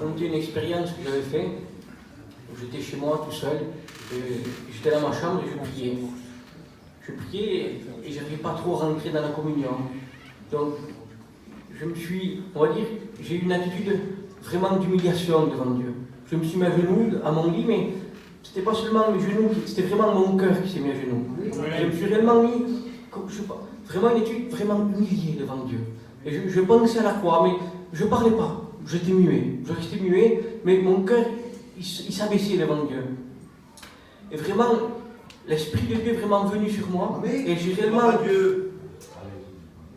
raconter une expérience que j'avais faite. J'étais chez moi tout seul, j'étais dans ma chambre et je priais. Je priais et je n'arrivais pas trop à rentrer dans la communion. Donc, on va dire, j'ai eu une attitude vraiment d'humiliation devant Dieu. Je me suis mis à genoux à mon lit, mais c'était pas seulement mes genoux, c'était vraiment mon cœur qui s'est mis à genoux. Je me suis réellement mis, vraiment une attitude vraiment humiliée devant Dieu. Et je pensais à la croix, mais je ne parlais pas. J'étais muet, je restais muet, mais mon cœur, il s'abaissait devant Dieu. Et vraiment, l'Esprit de Dieu est vraiment venu sur moi, et j'ai réellement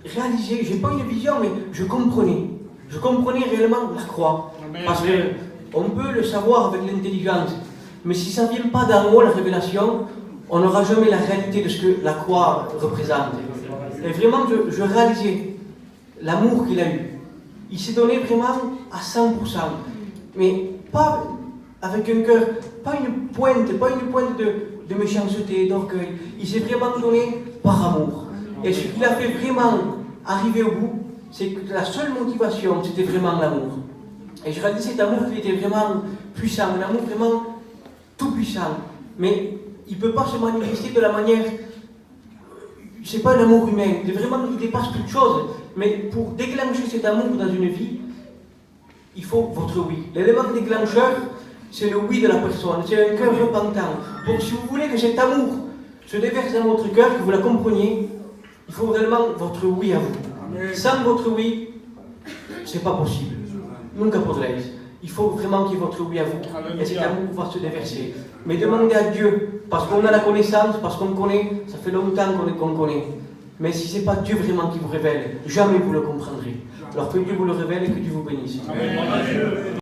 réalisé, j'ai pas une vision, mais je comprenais réellement la croix. Parce qu'on peut le savoir avec l'intelligence, mais si ça ne vient pas d'en haut, la révélation, on n'aura jamais la réalité de ce que la croix représente. Et vraiment, je réalisais l'amour qu'il a eu. Il s'est donné vraiment à 100%, mais pas avec un cœur, pas une pointe de méchanceté, d'orgueil. Il s'est vraiment donné par amour. Et ce qu'il a fait vraiment arriver au bout, c'est que la seule motivation, c'était vraiment l'amour. Et je réalisais cet amour qui était vraiment puissant, un amour vraiment tout puissant. Mais il ne peut pas se manifester de la manière... C'est pas un amour humain, il dépasse toute chose. Mais pour déclencher cet amour dans une vie, il faut votre oui. L'élément déclencheur, c'est le oui de la personne, c'est un cœur repentant. Donc si vous voulez que cet amour se déverse dans votre cœur, que vous la compreniez, il faut réellement votre oui à vous. Sans votre oui, c'est pas possible. Nunca podréis. Il faut vraiment qu'il y ait votre oui à vous, et cet amour va se déverser. Mais demandez à Dieu, parce qu'on a la connaissance, parce qu'on connaît, ça fait longtemps qu'on connaît. Mais si ce n'est pas Dieu vraiment qui vous révèle, jamais vous le comprendrez. Alors que Dieu vous le révèle et que Dieu vous bénisse. Amen.